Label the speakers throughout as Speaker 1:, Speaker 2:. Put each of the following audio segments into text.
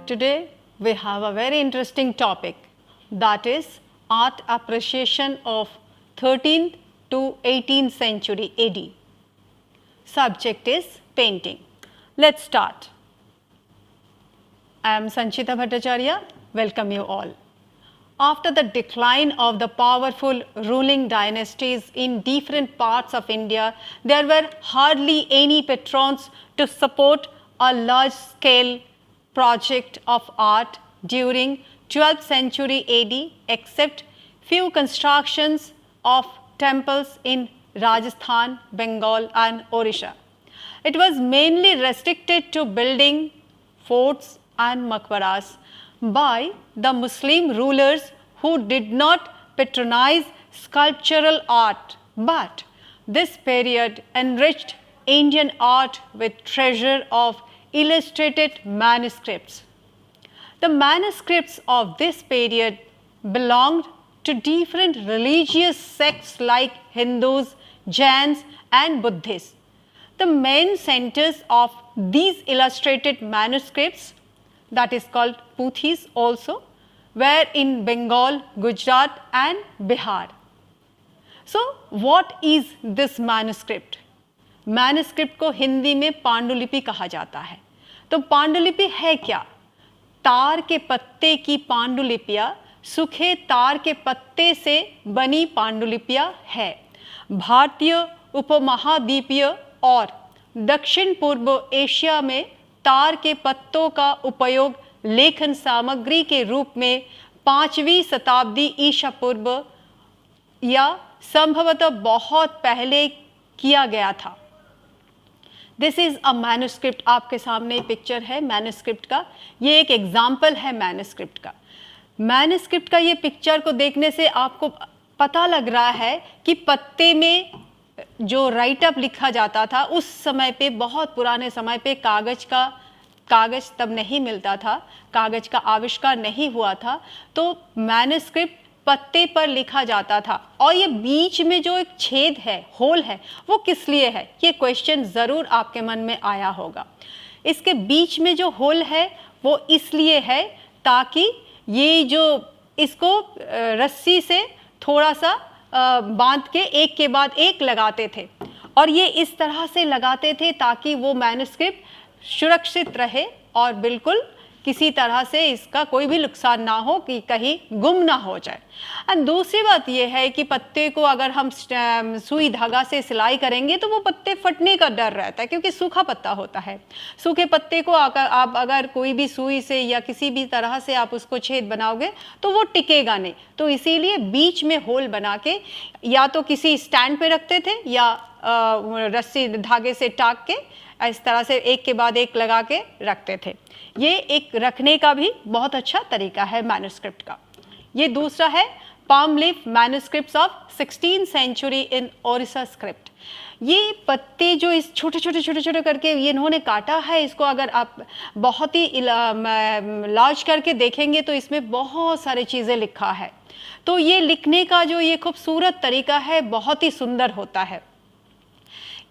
Speaker 1: Today we have a very interesting topic, that is art appreciation of 13th to 18th century AD. Subject is painting. Let's start. I am Sanchita Bhattacharya. Welcome you all. After the decline of the powerful ruling dynasties in different parts of India, there were hardly any patrons to support a large-scale project of art during 12th century AD, except few constructions of temples in Rajasthan, Bengal and Orissa. It was mainly restricted to building forts and maqbaras by the Muslim rulers who did not patronize sculptural art, but this period enriched Indian art with treasure of illustrated manuscripts. The manuscripts of this period belonged to different religious sects like Hindus, Jains and Buddhists. The main centers of these illustrated manuscripts, that is called Puthis also, were in Bengal, Gujarat and Bihar. So what is this manuscript? Manuscript को हिंदी में पांडुलिपि कहा जाता है. तो पांडुलिपि है क्या? तार के पत्ते की पांडुलिपियाँ, सूखे तार के पत्ते से बनी पांडुलिपियाँ है. भारतीय उपमहाद्वीपीय और दक्षिण पूर्व एशिया में तार के पत्तों का उपयोग लेखन सामग्री के रूप में 5वीं शताब्दी ईसा पूर्व या संभवतः बहुत पहले किया गया था. This is a manuscript. आपके सामने पिक्चर है मैन्युस्क्रिप्ट का. ये एक एग्जाम्पल है मैन्युस्क्रिप्ट का. मैन्युस्क्रिप्ट का ये पिक्चर को देखने से आपको पता लग रहा है कि पत्ते में जो राइट अप लिखा जाता था उस समय पे, बहुत पुराने समय पे कागज़ तब नहीं मिलता था, कागज़ का आविष्कार नहीं हुआ था, तो मैन्युस्क्रिप्ट पत्ते पर लिखा जाता था. और ये बीच में जो एक छेद है, होल है, वो किस लिए है? ये क्वेश्चन ज़रूर आपके मन में आया होगा. इसके बीच में जो होल है वो इसलिए है ताकि ये जो इसको रस्सी से थोड़ा सा बांध के एक के बाद एक लगाते थे, और ये इस तरह से लगाते थे ताकि वो मैन्युस्क्रिप्ट सुरक्षित रहे और बिल्कुल किसी तरह से इसका कोई भी नुकसान ना हो, कि कहीं गुम ना हो जाए. एंड दूसरी बात यह है कि पत्ते को अगर हम सुई धागा से सिलाई करेंगे तो वो पत्ते फटने का डर रहता है, क्योंकि सूखा पत्ता होता है. सूखे पत्ते को आप अगर कोई भी सुई से या किसी भी तरह से आप उसको छेद बनाओगे तो वो टिकेगा नहीं. तो इसीलिए बीच में होल बना के या तो किसी स्टैंड पे रखते थे या रस्सी धागे से टाक के इस तरह से एक के बाद एक लगा के रखते थे. ये एक रखने का भी बहुत अच्छा तरीका है मैन्युस्क्रिप्ट का. ये दूसरा है palm leaf manuscripts of 16th century in Orissa script. ये पत्ते जो इस छोटे छोटे करके ये इन्होंने काटा है, इसको अगर आप बहुत ही लार्ज करके देखेंगे तो इसमें बहुत सारी चीज़ें लिखा है. तो ये लिखने का जो ये खूबसूरत तरीका है बहुत ही सुंदर होता है.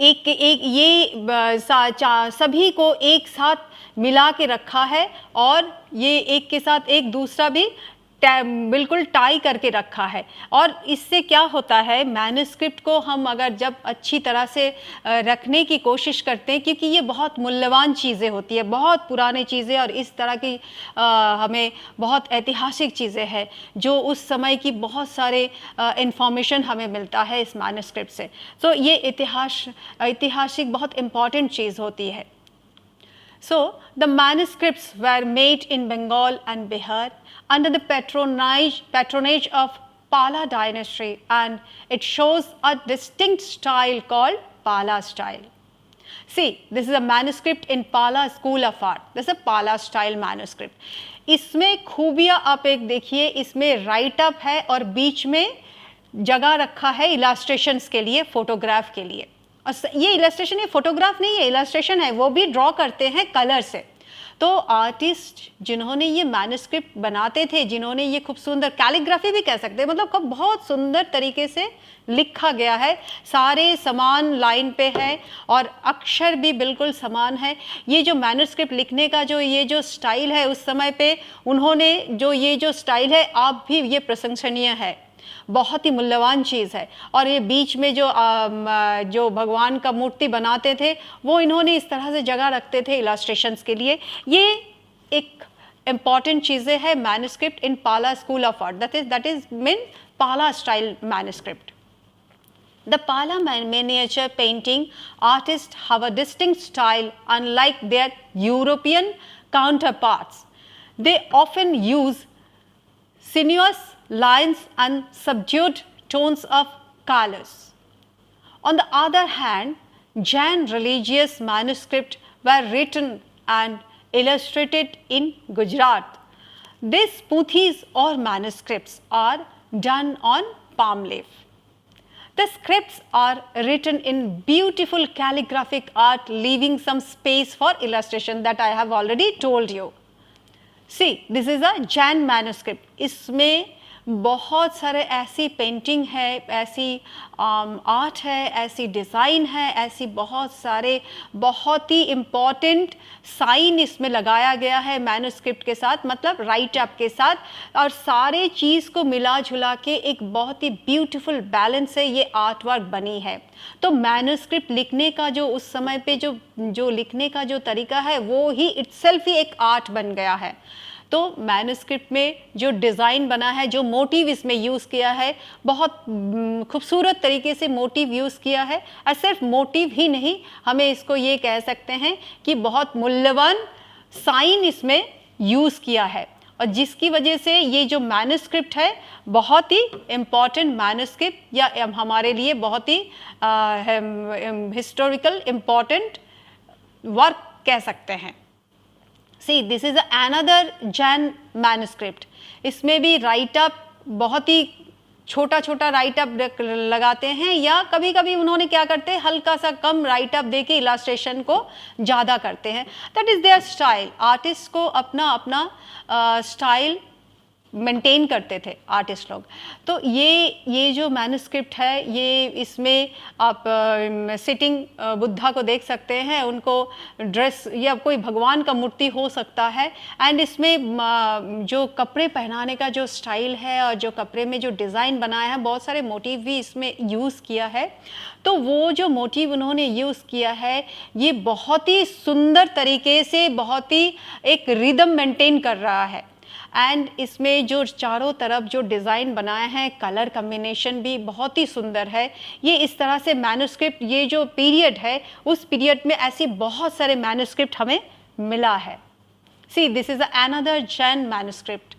Speaker 1: एक ये सभी को एक साथ मिला के रखा है और ये एक के साथ एक दूसरा भी बिल्कुल टाई करके रखा है. और इससे क्या होता है, मैन्युस्क्रिप्ट को हम अगर जब अच्छी तरह से रखने की कोशिश करते हैं, क्योंकि ये बहुत मूल्यवान चीज़ें होती है, बहुत पुरानी चीज़ें, और इस तरह की हमें बहुत ऐतिहासिक चीज़ें हैं जो उस समय की बहुत सारे इंफॉर्मेशन हमें मिलता है इस मैन्युस्क्रिप्ट से. तो ये ऐतिहासिक बहुत इम्पॉर्टेंट चीज़ होती है. So the manuscripts were made in Bengal and Bihar under the patronage of Pala dynasty, and it shows a distinct style called Pala style. See, this is a manuscript in Pala School of Art. This is a Pala style manuscript. इसमें खूबियाँ आप एक देखिए, इसमें right up है और बीच में जगह रखा है इलास्ट्रेशंस के लिए, फोटोग्राफ के लिए. ये इलस्ट्रेशन, ये फोटोग्राफ नहीं है, इलस्ट्रेशन है, वो भी ड्रॉ करते हैं कलर से. तो आर्टिस्ट जिन्होंने ये मैन्युस्क्रिप्ट बनाते थे, जिन्होंने ये खूब सुंदर कैलीग्राफी भी कह सकते हैं, मतलब बहुत सुंदर तरीके से लिखा गया है, सारे समान लाइन पे है और अक्षर भी बिल्कुल समान है। ये जो मैन्युस्क्रिप्ट लिखने का जो ये जो स्टाइल है उस समय पे उन्होंने जो ये जो स्टाइल है, आप भी ये प्रशंसनीय है, बहुत ही मूल्यवान चीज़ है। और ये बीच में जो भगवान का मूर्ति बनाते थे वो इन्होंने इस तरह से जगह रखते थे इलास्ट्रेशंस के लिए। ये एक इम्पॉर्टेंट चीज़ें है manuscript in Pala school of art, that is mean Pala style manuscript. The Pala miniature painting artists have a distinct style unlike their European counterparts. They often use sinuous lines and subdued tones of colors. On the other hand, Jain religious manuscripts were written and illustrated in Gujarat. These puthis or manuscripts are done on palm leaf. The scripts are written in beautiful calligraphic art, leaving some space for illustration that I have already told you. See, this is a Jain manuscript. इसमें बहुत सारे ऐसी painting है, ऐसी art है, ऐसी design है, ऐसी बहुत सारे बहुत ही इम्पॉर्टेंट साइन इसमें लगाया गया है मैन्युस्क्रिप्ट के साथ, मतलब राइट अप के साथ, और सारे चीज़ को मिला जुला के एक बहुत ही ब्यूटीफुल बैलेंस है ये आर्ट वर्क बनी है। तो मैन्युस्क्रिप्ट लिखने का जो उस समय पे जो लिखने का जो तरीका है वो ही इटसेल्फ ही एक आर्ट बन गया है। तो मैन्युस्क्रिप्ट में जो डिज़ाइन बना है, जो मोटिव इसमें यूज़ किया है, बहुत खूबसूरत तरीके से मोटिव यूज़ किया है। और सिर्फ मोटिव ही नहीं, हमें इसको ये कह सकते हैं कि बहुत मूल्यवान साइन इसमें यूज़ किया है, और जिसकी वजह से ये जो मैन्युस्क्रिप्ट है बहुत ही इम्पॉर्टेंट मैन्युस्क्रिप्ट या हमारे लिए बहुत ही हिस्टोरिकल इम्पॉर्टेंट वर्क कह सकते हैं। See, this is another Jain manuscript. इसमें भी राइट अप बहुत ही छोटा छोटा राइट अप लगाते हैं, या कभी कभी उन्होंने क्या करते हैं हल्का सा कम राइट अप देके इलास्ट्रेशन को ज़्यादा करते हैं। That is there style. Artist को अपना अपना स्टाइल मेंटेन करते थे आर्टिस्ट लोग। तो ये जो मैन्युस्क्रिप्ट है, ये इसमें आप सिटिंग बुद्धा को देख सकते हैं, उनको ड्रेस या कोई भगवान का मूर्ति हो सकता है, एंड इसमें जो कपड़े पहनाने का जो स्टाइल है और जो कपड़े में जो डिज़ाइन बनाया है, बहुत सारे मोटिव भी इसमें यूज़ किया है। तो वो जो मोटिव उन्होंने यूज़ किया है ये बहुत ही सुंदर तरीके से, बहुत ही एक रिदम मेंटेन कर रहा है। एंड इसमें जो चारों तरफ जो डिज़ाइन बनाया है, कलर कम्बिनेशन भी बहुत ही सुंदर है। ये इस तरह से मैन्युस्क्रिप्ट, ये जो पीरियड है उस पीरियड में ऐसी बहुत सारे मैन्युस्क्रिप्ट हमें मिला है। See, this is another Jain manuscript.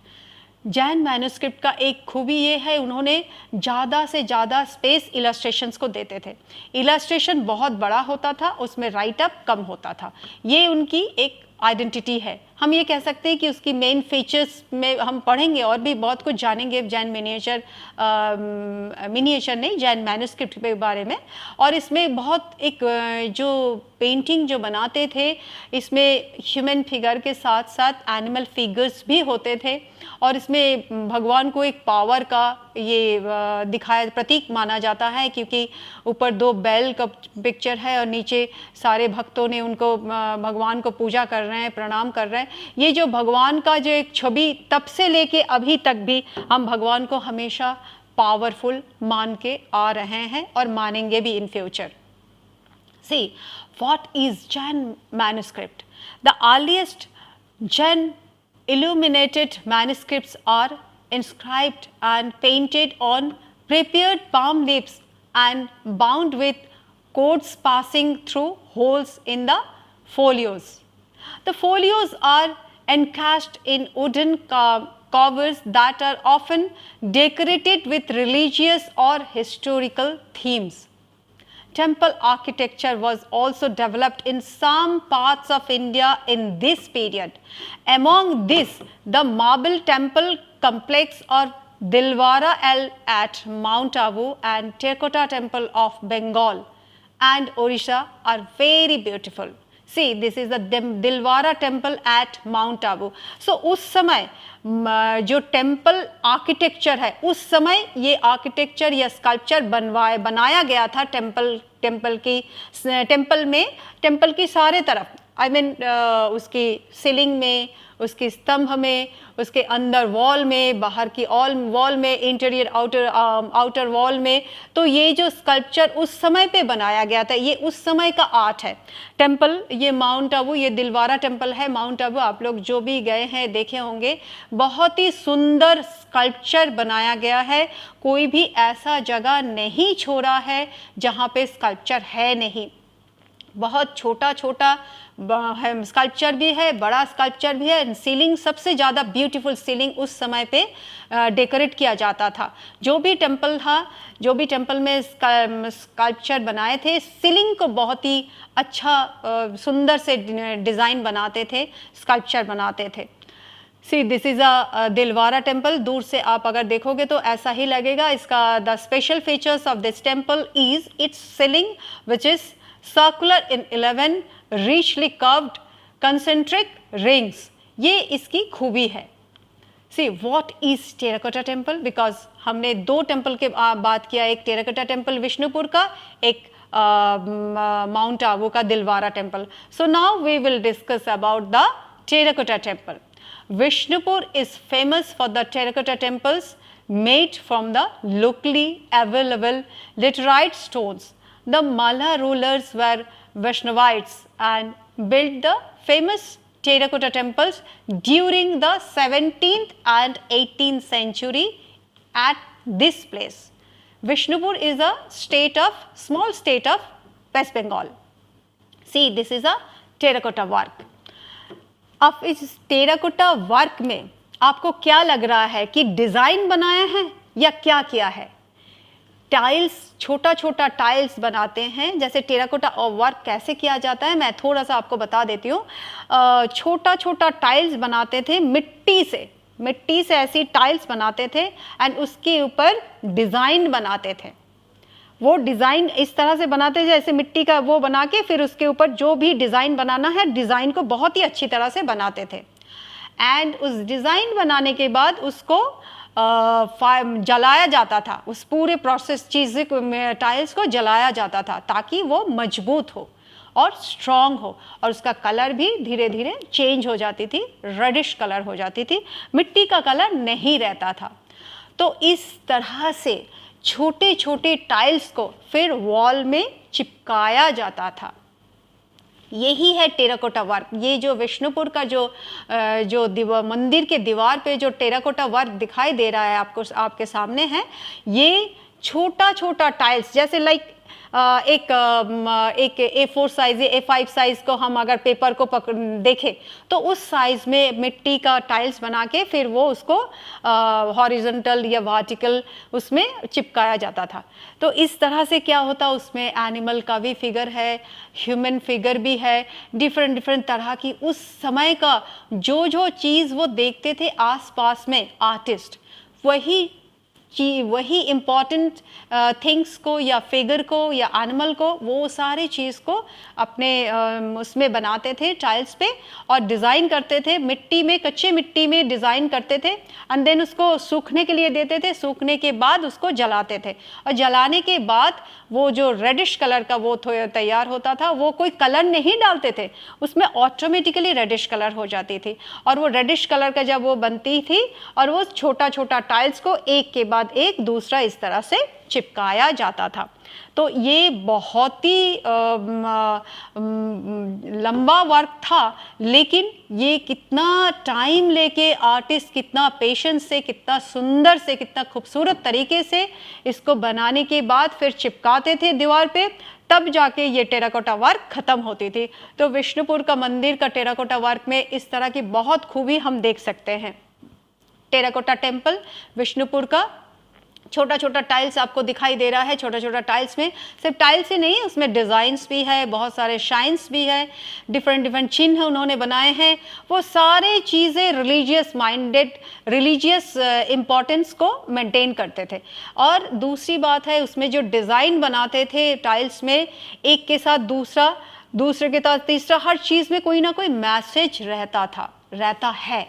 Speaker 1: Jain manuscript का एक खूबी ये है, उन्होंने ज़्यादा से ज़्यादा स्पेस इलस्ट्रेशंस को देते थे। इलस्ट्रेशन बहुत बड़ा होता था, उसमें राइट अप कम होता था। ये उनकी एक आइडेंटिटी है। हम ये कह सकते हैं कि उसकी मेन फीचर्स में हम पढ़ेंगे और भी बहुत कुछ जानेंगे जैन मिनिएचर नहीं, जैन मैन्युस्क्रिप्ट के बारे में। और इसमें बहुत एक जो पेंटिंग जो बनाते थे, इसमें ह्यूमन फिगर के साथ साथ एनिमल फिगर्स भी होते थे, और इसमें भगवान को एक पावर का ये दिखाया प्रतीक माना जाता है, क्योंकि ऊपर 2 बैल का पिक्चर है और नीचे सारे भक्तों ने उनको भगवान को पूजा कर रहे हैं, प्रणाम कर रहे हैं। ये जो भगवान का जो एक छवि, तब से लेके अभी तक भी हम भगवान को हमेशा पावरफुल मान के आ रहे हैं और मानेंगे भी in future. See, what is Jain manuscript? The earliest Jain illuminated manuscripts are inscribed and painted on prepared palm leaves and bound with cords passing through holes in the folios. The folios are encased in wooden covers that are often decorated with religious or historical themes. Temple architecture was also developed in some parts of India in this period. Among this, the marble temple complex or Dilwara at Mount Abu and Terracotta temple of Bengal and Orissa are very beautiful. See this is the Dilwara temple at mount Abu. So उस समय जो temple architecture है, उस समय ये architecture या sculpture बनाया गया था टेम्पल की सारे तरफ, आई मीन उसकी सीलिंग में, उसके स्तंभ में, उसके अंदर वॉल में, बाहर की वॉल में, इंटीरियर आउटर वॉल में। तो ये जो स्कल्पचर उस समय पे बनाया गया था, ये उस समय का आर्ट है। टेम्पल, ये माउंट आबू, ये दिलवारा टेम्पल है माउंट आबू। आप लोग जो भी गए हैं देखे होंगे, बहुत ही सुंदर स्कल्पचर बनाया गया है। कोई भी ऐसा जगह नहीं छोड़ा है जहाँ पे स्कल्पचर है नहीं। बहुत छोटा छोटा स्कल्पचर भी है, बड़ा स्कल्पचर भी है। सीलिंग, सबसे ज़्यादा ब्यूटीफुल सीलिंग उस समय पे डेकोरेट किया जाता था। जो भी टेम्पल था, जो भी टेम्पल में स्कल्पचर बनाए थे, सीलिंग को बहुत ही अच्छा सुंदर से डिज़ाइन बनाते थे, स्कल्पचर बनाते थे। सी this is a Dilwara temple. दूर से आप अगर देखोगे तो ऐसा ही लगेगा। इसका the special features of this temple is it's ceiling which is circular in 11 richly curved concentric rings। ये इसकी खूबी है। See what is terracotta temple, because हमने दो टेम्पल के बात किया, एक टेराकोटा टेम्पल विष्णुपुर का, एक माउंट आबू का Dilwara temple. So now we will discuss about the terracotta temple. Bishnupur is famous for the terracotta temples made from the locally available laterite stones। The Malla rulers were Vaishnavites and built the famous terracotta temples during the 17th and 18th century at this place। Vishnupur is a small state of West Bengal। See, this is a terracotta work। अब इस terracotta work में आपको क्या लग रहा है कि design बनाया है या क्या किया है? टाइल्स, छोटा छोटा टाइल्स बनाते हैं। जैसे टेराकोटा वर्क कैसे किया जाता है मैं थोड़ा सा आपको बता देती हूँ। छोटा छोटा टाइल्स बनाते थे मिट्टी से ऐसी टाइल्स बनाते थे एंड उसके ऊपर डिज़ाइन बनाते थे। वो डिज़ाइन इस तरह से बनाते थे जैसे मिट्टी का वो बना के फिर उसके ऊपर जो भी डिज़ाइन बनाना है, डिज़ाइन को बहुत ही अच्छी तरह से बनाते थे। एंड उस डिज़ाइन बनाने के बाद उसको जलाया जाता था। उस पूरे प्रोसेस टाइल्स को जलाया जाता था ताकि वो मजबूत हो और स्ट्रॉन्ग हो, और उसका कलर भी धीरे धीरे चेंज हो जाती थी, रेडिश कलर हो जाती थी, मिट्टी का कलर नहीं रहता था। तो इस तरह से छोटे छोटे टाइल्स को फिर वॉल में चिपकाया जाता था। यही है टेराकोटा वर्क। ये जो विष्णुपुर का जो मंदिर के दीवार पे जो टेराकोटा वर्क दिखाई दे रहा है आपके सामने है, ये छोटा छोटा टाइल्स, जैसे लाइक एक A4 साइज या A5 साइज को हम अगर पेपर को देखें तो उस साइज में मिट्टी का टाइल्स बना के फिर वो उसको हॉरिजॉन्टल या वर्टिकल उसमें चिपकाया जाता था। तो इस तरह से क्या होता, उसमें एनिमल का भी फिगर है, ह्यूमन फिगर भी है, डिफरेंट तरह की उस समय का जो चीज़ वो देखते थे आसपास में आर्टिस्ट, वही इम्पॉर्टेंट थिंग्स को या फिगर को या एनिमल को, वो सारी चीज़ को अपने उसमें बनाते थे टाइल्स पे और डिज़ाइन करते थे। मिट्टी में, कच्चे मिट्टी में डिज़ाइन करते थे एंड देन उसको सूखने के लिए देते थे। सूखने के बाद उसको जलाते थे और जलाने के बाद वो जो रेडिश कलर का वो तैयार होता था, वो कोई कलर नहीं डालते थे, उसमें ऑटोमेटिकली रेडिश कलर हो जाती थी। और वो रेडिश कलर का जब वो बनती थी और वो छोटा छोटा टाइल्स को एक के बाद एक दूसरा इस तरह से चिपकाया जाता था। तो ये बहुत ही लंबा वर्क था, लेकिन ये कितना टाइम लेके आर्टिस्ट कितना पेशेंस से, कितना सुंदर से, कितना खूबसूरत तरीके से इसको बनाने के बाद फिर चिपकाते थे दीवार पे, तब जाके ये टेराकोटा वर्क ख़त्म होती थी। तो विष्णुपुर का मंदिर का टेराकोटा वर्क में इस तरह की बहुत खूबी हम देख सकते हैं। टेराकोटा टेम्पल विष्णुपुर का छोटा छोटा टाइल्स आपको दिखाई दे रहा है। छोटा छोटा टाइल्स में सिर्फ टाइल्स ही नहीं, उसमें डिज़ाइंस भी है, बहुत सारे शाइन्स भी है, डिफरेंट चिन्ह उन्होंने बनाए हैं। वो सारे चीज़ें रिलीजियस इम्पोर्टेंस को मेंटेन करते थे। और दूसरी बात है, उसमें जो डिज़ाइन बनाते थे टाइल्स में, एक के साथ दूसरा दूसरे के साथ तीसरा, हर चीज़ में कोई ना कोई मैसेज रहता है।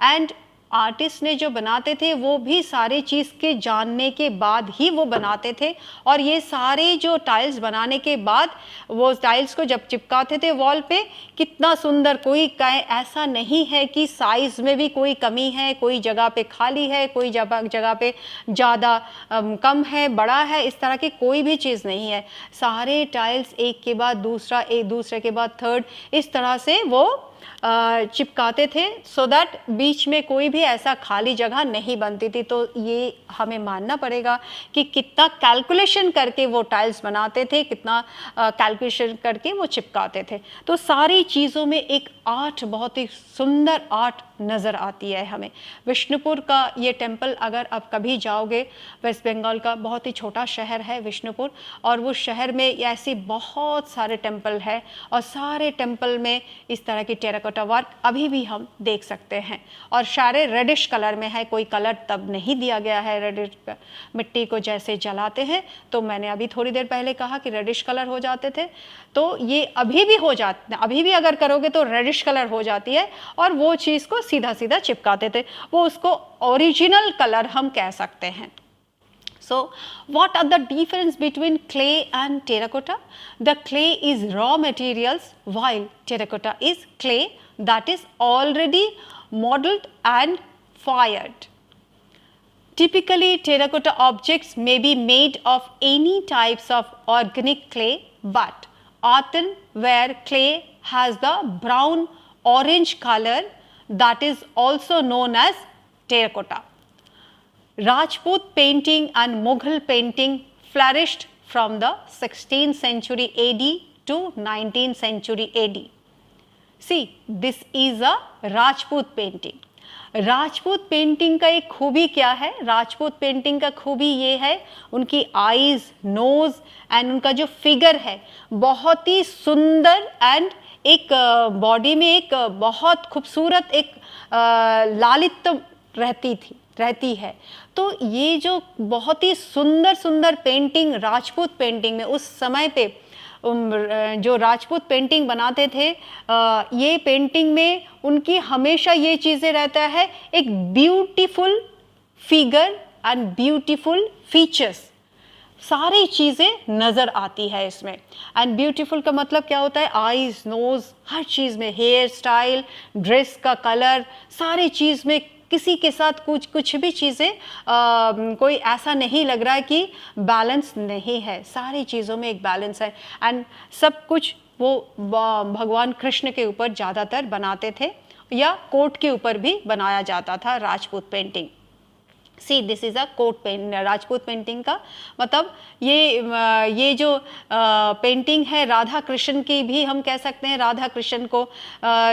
Speaker 1: एंड आर्टिस्ट ने जो बनाते थे वो भी सारे चीज़ के जानने के बाद ही वो बनाते थे। और ये सारे जो टाइल्स बनाने के बाद वो टाइल्स को जब चिपकाते थे वॉल पे, कितना सुंदर, कोई ऐसा नहीं है कि साइज़ में भी कोई कमी है, कोई जगह पे खाली है, कोई जगह पे ज़्यादा कम है, बड़ा है, इस तरह की कोई भी चीज़ नहीं है। सारे टाइल्स एक के बाद दूसरा, एक दूसरे के बाद थर्ड, इस तरह से वो चिपकाते थे, सो दैट बीच में कोई भी ऐसा खाली जगह नहीं बनती थी। तो ये हमें मानना पड़ेगा कि कितना कैलकुलेशन करके वो टाइल्स बनाते थे, कितना कैलकुलेशन करके वो चिपकाते थे। तो सारी चीज़ों में एक आर्ट, बहुत ही सुंदर आर्ट नज़र आती है हमें। विष्णुपुर का ये टेम्पल, अगर आप कभी जाओगे, वेस्ट बंगाल का बहुत ही छोटा शहर है विष्णुपुर, और वो शहर में ऐसी बहुत सारे टेम्पल है, और सारे टेम्पल में इस तरह की टेराकोटा वर्क अभी भी हम देख सकते हैं। और सारे रेडिश कलर में है, कोई कलर तब नहीं दिया गया है। रेडिश मिट्टी को जैसे जलाते हैं, तो मैंने अभी थोड़ी देर पहले कहा कि रेडिश कलर हो जाते थे, तो ये अभी भी हो जाते हैं, अभी भी अगर करोगे तो रेडिश कलर हो जाती है। और वो चीज़ को सीधा सीधा चिपकाते थे, वो उसको ओरिजिनल कलर हम कह सकते हैं। So, what are the difference between clay and terracotta? The clay is raw materials, while terracotta is clay that is already modeled and fired. Typically, terracotta objects may be made of any types of organic clay, but earthen where clay has the brown orange color, that is also known as terracotta. Rajput painting and Mughal painting flourished from the 16th century AD to 19th century AD. See, this is a Rajput painting. Rajput painting का एक खूबी क्या है? Rajput painting का खूबी ये है, उनकी आईज, नोज एंड उनका जो फिगर है बहुत ही सुंदर, एंड एक बॉडी में एक बहुत खूबसूरत एक लालित्य रहती है। तो ये जो बहुत ही सुंदर सुंदर पेंटिंग राजपूत पेंटिंग में उस समय पे जो राजपूत पेंटिंग बनाते थे, ये पेंटिंग में उनकी हमेशा ये चीज़ें रहता है, एक beautiful figure and beautiful features, सारी चीज़ें नज़र आती है इसमें। एंड ब्यूटीफुल का मतलब क्या होता है? आईज, नोज, हर चीज़ में, हेयर स्टाइल, ड्रेस का कलर, सारी चीज़ में किसी के साथ कुछ भी चीज़ें कोई ऐसा नहीं लग रहा है कि बैलेंस नहीं है, सारी चीज़ों में एक बैलेंस है। एंड सब कुछ वो भगवान कृष्ण के ऊपर ज़्यादातर बनाते थे, या कोट के ऊपर भी बनाया जाता था Rajput painting. See, this is a court paint. Rajput painting का मतलब ये जो पेंटिंग है राधा कृष्ण की भी हम कह सकते हैं। राधा कृष्ण को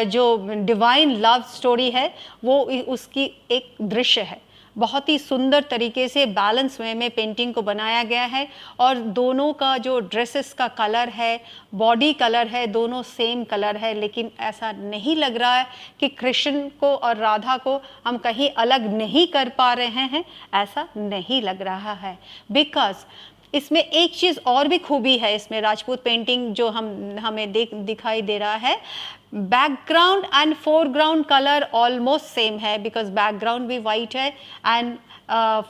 Speaker 1: जो डिवाइन लव स्टोरी है वो उसकी एक दृश्य है। बहुत ही सुंदर तरीके से बैलेंस वे में पेंटिंग को बनाया गया है, और दोनों का जो ड्रेसेस का कलर है, बॉडी कलर है, दोनों सेम कलर है। लेकिन ऐसा नहीं लग रहा है कि कृष्ण को और राधा को हम कहीं अलग नहीं कर पा रहे हैं, ऐसा नहीं लग रहा है। बिकॉज इसमें एक चीज़ और भी खूबी है इसमें राजपूत पेंटिंग जो हमें दिखाई दे रहा है, background and foreground colour almost same है, बिकॉज बैकग्राउंड भी वाइट है एंड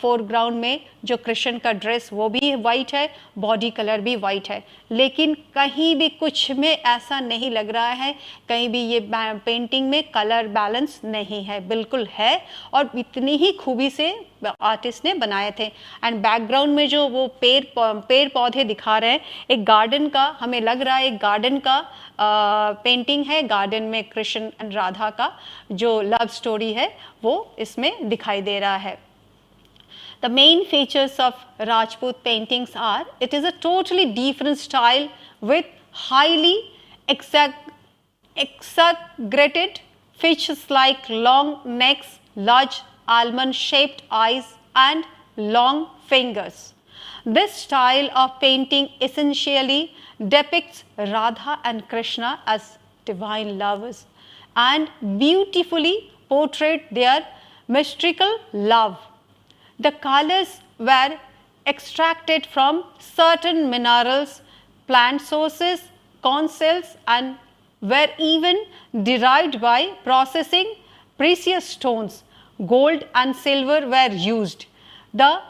Speaker 1: फोरग्राउंड में जो कृष्ण का ड्रेस वो भी वाइट है, बॉडी कलर भी वाइट है। लेकिन कहीं भी कुछ में ऐसा नहीं लग रहा है, कहीं भी ये पेंटिंग में कलर बैलेंस नहीं है, बिल्कुल है, और इतनी ही खूबी से आर्टिस्ट ने बनाए थे। एंड बैकग्राउंड में जो वो पेड़ पौधे दिखा रहे हैं, एक गार्डन का हमें लग रहा है, एक गार्डन का पेंटिंग है। गार्डन में कृष्ण एंड राधा का जो लव स्टोरी है वो इसमें दिखाई दे रहा है। The main features of Rajput paintings are, it is a totally different style with highly exaggerated features like long necks, large almond-shaped eyes and long fingers. This style of painting essentially depicts Radha and Krishna as divine lovers and beautifully portrayed their mystical love. The colors were extracted from certain minerals, plant sources, conch shells and were even derived by processing precious stones. Gold and silver were used. The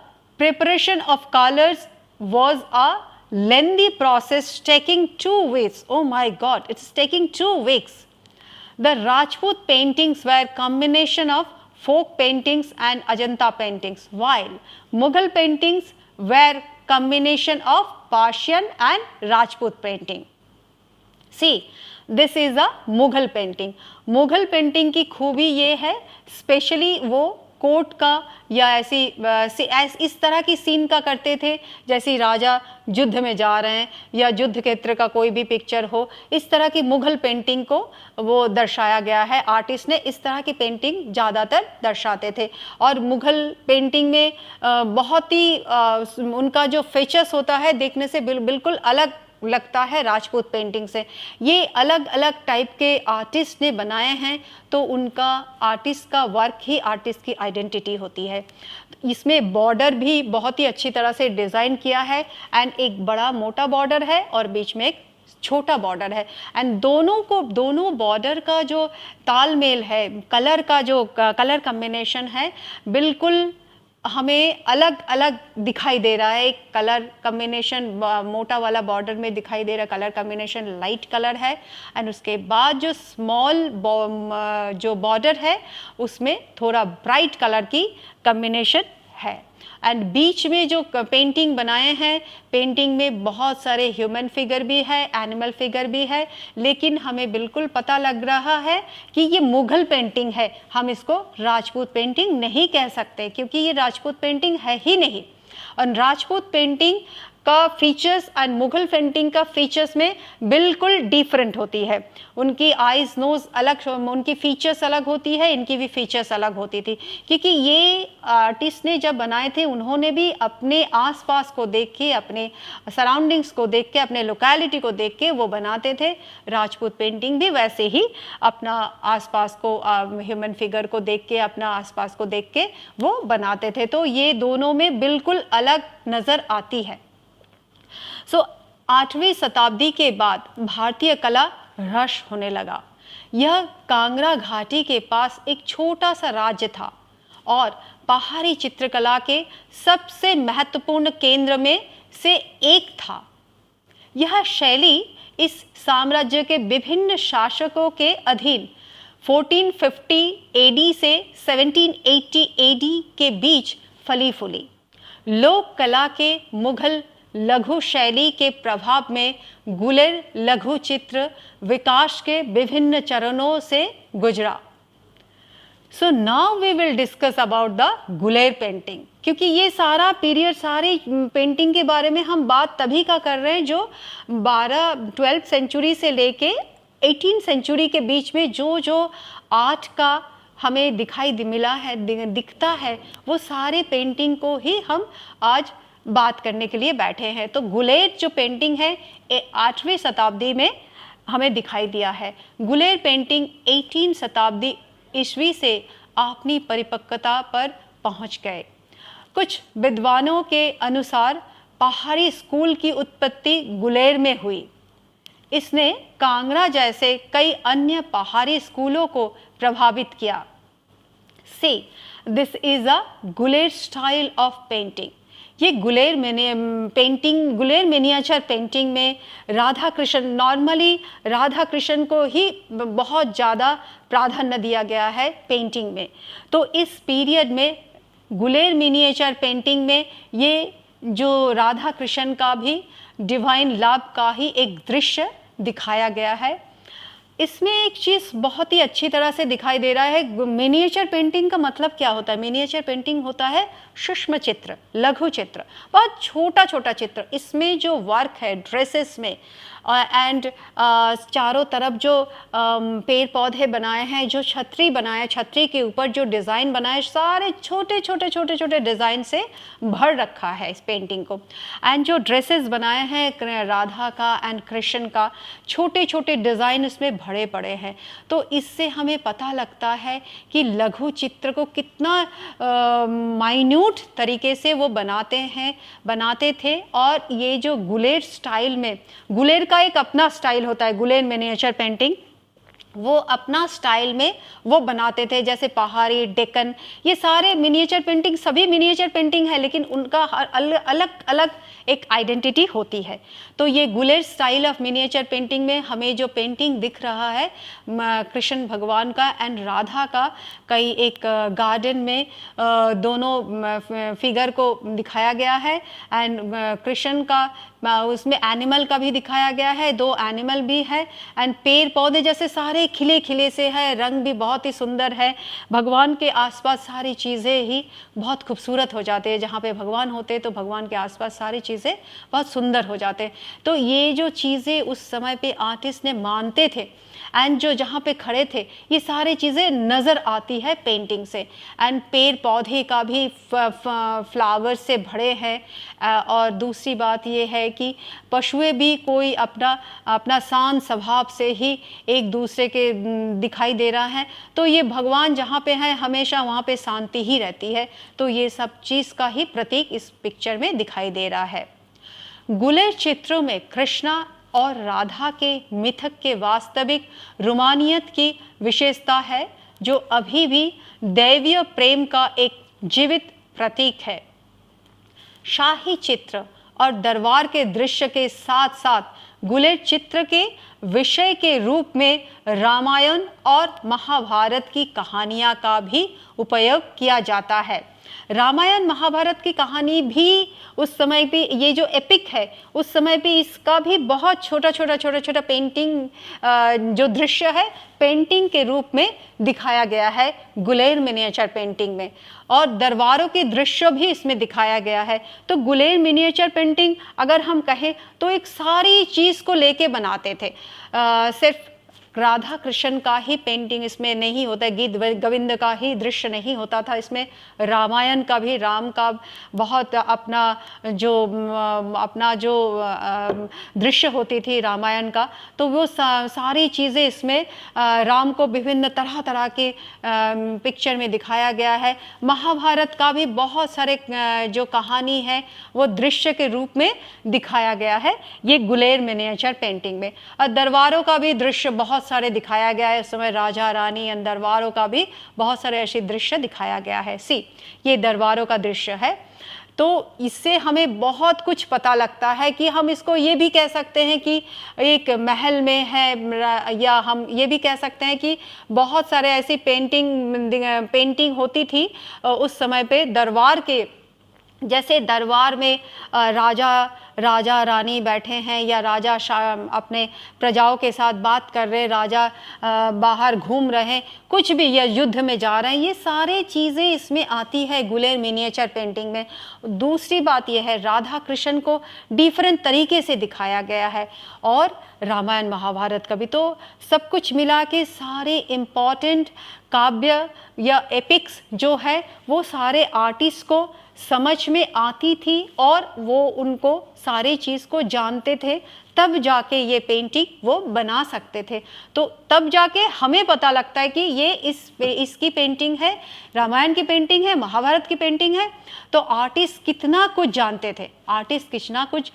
Speaker 1: preparation of colors was a lengthy process taking 2 weeks. Oh my God, it's taking 2 weeks. The Rajput paintings were combination of folk paintings and Ajanta paintings, while Mughal paintings were combination of Persian and Rajput painting. See, this is a Mughal painting. Mughal painting की खूबी ये है, specially वो court का या ऐसी इस तरह की सीन का करते थे, जैसे राजा युद्ध में जा रहे हैं या युद्ध क्षेत्र का कोई भी पिक्चर हो, इस तरह की मुग़ल पेंटिंग को वो दर्शाया गया है। आर्टिस्ट ने इस तरह की पेंटिंग ज़्यादातर दर्शाते थे। और मुग़ल पेंटिंग में बहुत ही उनका जो फीचर्स होता है देखने से बिल्कुल अलग लगता है राजपूत पेंटिंग से। ये अलग अलग टाइप के आर्टिस्ट ने बनाए हैं, तो उनका आर्टिस्ट का वर्क ही आर्टिस्ट की आइडेंटिटी होती है। इसमें बॉर्डर भी बहुत ही अच्छी तरह से डिज़ाइन किया है, एंड एक बड़ा मोटा बॉर्डर है और बीच में एक छोटा बॉर्डर है, एंड दोनों बॉर्डर का जो तालमेल है, कलर का जो कलर कॉम्बिनेशन है, बिल्कुल हमें अलग अलग दिखाई दे रहा है। एक कलर कॉम्बिनेशन मोटा वाला बॉर्डर में दिखाई दे रहा है, कलर कॉम्बिनेशन लाइट कलर है, एंड उसके बाद जो स्मॉल जो बॉर्डर है उसमें थोड़ा ब्राइट कलर की कॉम्बिनेशन है। एंड बीच में जो पेंटिंग बनाए हैं, पेंटिंग में बहुत सारे ह्यूमन फिगर भी है, एनिमल फिगर भी है, लेकिन हमें बिल्कुल पता लग रहा है कि ये मुग़ल पेंटिंग है। हम इसको राजपूत पेंटिंग नहीं कह सकते, क्योंकि ये राजपूत पेंटिंग है ही नहीं। और राजपूत पेंटिंग का फीचर्स एंड मुग़ल पेंटिंग का फीचर्स में बिल्कुल डिफरेंट होती है। उनकी आइज़ नोज़ अलग, उनकी फीचर्स अलग होती है, इनकी भी फीचर्स अलग होती थी, क्योंकि ये आर्टिस्ट ने जब बनाए थे उन्होंने भी अपने आसपास को देख के, अपने सराउंडिंग्स को देख के, अपने लोकेलिटी को देख के वो बनाते थे। राजपूत पेंटिंग भी वैसे ही अपना आसपास को ह्यूमन फिगर को देख के, अपना आसपास को देख के वो बनाते थे। तो ये दोनों में बिल्कुल अलग नज़र आती है। 8वीं शताब्दी के बाद भारतीय कला रश होने लगा। यह कांगड़ा घाटी के पास एक छोटा सा राज्य था और पहाड़ी चित्रकला के सबसे महत्वपूर्ण केंद्र में से एक था। यह शैली इस साम्राज्य के विभिन्न शासकों के अधीन 1450 AD से 1780 AD के बीच फली फूली। लोक कला के मुग़ल लघु शैली के प्रभाव में गुलेर लघु चित्र विकास के विभिन्न चरणों से गुजरा। So now we will discuss about the Guler painting, क्योंकि ये सारा पीरियड, सारी पेंटिंग के बारे में हम बात तभी का कर रहे हैं जो 12वीं सेंचुरी से लेके 18वीं सेंचुरी के बीच में जो आर्ट का हमें दिखता है, वो सारे पेंटिंग को ही हम आज बात करने के लिए बैठे हैं। तो गुलेर जो पेंटिंग है 8वीं शताब्दी में हमें दिखाई दिया है। गुलेर पेंटिंग 18वीं शताब्दी ईस्वी से अपनी परिपक्वता पर पहुंच गए। कुछ विद्वानों के अनुसार पहाड़ी स्कूल की उत्पत्ति गुलेर में हुई। इसने कांगड़ा जैसे कई अन्य पहाड़ी स्कूलों को प्रभावित किया। सी this is a Guler style of painting. ये गुलेर मिनिएचर पेंटिंग में राधा कृष्ण, नॉर्मली राधा कृष्ण को ही बहुत ज़्यादा प्राधान्य दिया गया है पेंटिंग में। तो इस पीरियड में गुलेर मिनिएचर पेंटिंग में ये जो राधा कृष्ण का भी डिवाइन लव का ही एक दृश्य दिखाया गया है। इसमें एक चीज़ बहुत ही अच्छी तरह से दिखाई दे रहा है। मिनिएचर पेंटिंग का मतलब क्या होता है? मिनिएचर पेंटिंग होता है सूक्ष्म चित्र, लघु चित्र, बहुत छोटा छोटा चित्र। इसमें जो वर्क है ड्रेसेस में एंड चारों तरफ जो पेड़ पौधे बनाए हैं, जो छतरी बनाया, छतरी के ऊपर जो डिज़ाइन बनाए, सारे छोटे छोटे छोटे छोटे डिज़ाइन से भर रखा है इस पेंटिंग को। एंड जो ड्रेसेस बनाए हैं राधा का एंड कृष्ण का, छोटे छोटे डिज़ाइन इसमें भरे पड़े हैं। तो इससे हमें पता लगता है कि लघु चित्र को कितना माइन्यूट तरीके से वो बनाते थे। और ये जो गुलेर स्टाइल में, गुलेर का उनका एक अपना स्टाइल होता है, गुलेन मिनिएचर पेंटिंग, वो अपना स्टाइल में वो बनाते थे। जैसे पहाड़ी, डेक्कन, ये सारे मिनिएचर पेंटिंग, सभी मिनिएचर पेंटिंग है, लेकिन उनका अलग अलग एक आइडेंटिटी होती है। तो ये Guler style of miniature painting में हमें जो पेंटिंग दिख रहा है कृष्ण भगवान का एंड राधा का, कई एक गार्डन में दोनों फिगर को दिखाया गया है एंड कृष्ण का उसमें एनिमल का भी दिखाया गया है, 2 एनिमल भी है एंड पेड़ पौधे जैसे सारे खिले खिले से है, रंग भी बहुत ही सुंदर है। भगवान के आसपास सारी चीज़ें ही बहुत खूबसूरत हो जाते हैं, जहाँ पे भगवान होते तो भगवान के आसपास सारी चीज़ें बहुत सुंदर हो जाते। तो ये जो चीज़ें उस समय पे आर्टिस्ट ने मानते थे एंड जो जहाँ पे खड़े थे, ये सारी चीज़ें नज़र आती है पेंटिंग से। एंड पेड़ पौधे का भी फ्लावर से भरे हैं। और दूसरी बात ये है कि पशुएं भी कोई अपना शांत स्वभाव से ही एक दूसरे के दिखाई दे रहा है। तो ये भगवान जहाँ पे हैं हमेशा वहाँ पे शांति ही रहती है। तो ये सब चीज़ का ही प्रतीक इस पिक्चर में दिखाई दे रहा है। गुलेर चित्रों में कृष्णा और राधा के मिथक के वास्तविक रोमानियत की विशेषता है, जो अभी भी दैवीय प्रेम का एक जीवित प्रतीक है। शाही चित्र और दरबार के दृश्य के साथ साथ गुलेर चित्र के विषय के रूप में रामायण और महाभारत की कहानियां का भी उपयोग किया जाता है। रामायण महाभारत की कहानी भी उस समय पे, ये जो एपिक है उस समय पे इसका भी बहुत छोटा छोटा पेंटिंग जो दृश्य है पेंटिंग के रूप में दिखाया गया है गुलेर मिनिएचर पेंटिंग में, और दरबारों के दृश्य भी इसमें दिखाया गया है। तो गुलेर मिनिएचर पेंटिंग अगर हम कहें तो एक सारी चीज़ को लेके बनाते थे, सिर्फ राधा कृष्ण का ही पेंटिंग इसमें नहीं होता, गीत गोविंद का ही दृश्य नहीं होता था, इसमें रामायण का भी, राम का बहुत अपना जो दृश्य होती थी रामायण का, तो वो सारी चीज़ें इसमें राम को विभिन्न तरह तरह के पिक्चर में दिखाया गया है। महाभारत का भी बहुत सारे जो कहानी है वो दृश्य के रूप में दिखाया गया है ये गुलेर मिनिएचर पेंटिंग में। और दरबारों का भी दृश्य बहुत सारे दिखाया गया है, उस समय राजा रानी एंड दरबारों का भी बहुत सारे ऐसे दृश्य दिखाया गया है। ये दरबारों का दृश्य है। तो इससे हमें बहुत कुछ पता लगता है कि हम इसको ये भी कह सकते हैं कि एक महल में है, या हम ये भी कह सकते हैं कि बहुत सारे ऐसी पेंटिंग होती थी उस समय पे दरबार के, जैसे दरबार में राजा रानी बैठे हैं या राजा अपने प्रजाओं के साथ बात कर रहे, राजा बाहर घूम रहे हैं, कुछ भी, या युद्ध में जा रहे हैं, ये सारे चीज़ें इसमें आती है गुलेर मिनिएचर पेंटिंग में। दूसरी बात यह है राधा कृष्ण को डिफरेंट तरीके से दिखाया गया है, और रामायण महाभारत का भी, तो सब कुछ मिला के सारे इम्पॉर्टेंट काव्य या एपिक्स जो है वो सारे आर्टिस्ट को समझ में आती थी और वो उनको सारी चीज़ को जानते थे, तब जाके ये पेंटिंग वो बना सकते थे। तो तब जाके हमें पता लगता है कि ये इसकी पेंटिंग है, रामायण की पेंटिंग है, महाभारत की पेंटिंग है। तो आर्टिस्ट कितना कुछ जानते थे, आर्टिस्ट कितना कुछ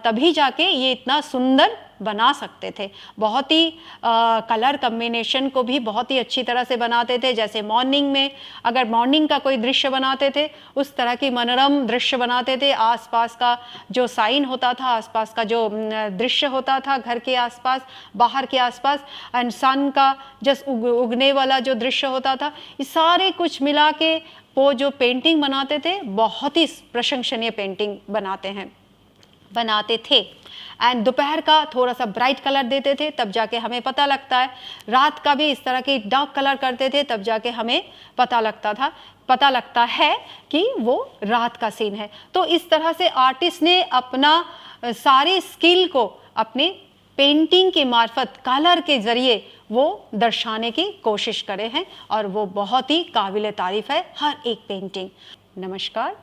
Speaker 1: तभी जाके ये इतना सुंदर बना सकते थे। बहुत ही कलर कम्बिनेशन को भी बहुत ही अच्छी तरह से बनाते थे। जैसे मॉर्निंग में अगर मॉर्निंग का कोई दृश्य बनाते थे, उस तरह की मनोरम दृश्य बनाते थे। आसपास का जो साइन होता था, आसपास का जो दृश्य होता था, घर के आसपास, बाहर के आसपास, एंड सन का जस्ट उगने वाला जो दृश्य होता था, ये सारे कुछ मिला के वो जो पेंटिंग बनाते थे, बहुत ही प्रशंसनीय पेंटिंग बनाते थे। एंड दोपहर का थोड़ा सा ब्राइट कलर देते थे, तब जाके हमें पता लगता है। रात का भी इस तरह की डार्क कलर करते थे, तब जाके हमें पता लगता है कि वो रात का सीन है। तो इस तरह से आर्टिस्ट ने अपना सारे स्किल को अपने पेंटिंग के मार्फत, कलर के ज़रिए वो दर्शाने की कोशिश करे हैं, और वो बहुत ही काबिल तारीफ़ है हर एक पेंटिंग। नमस्कार।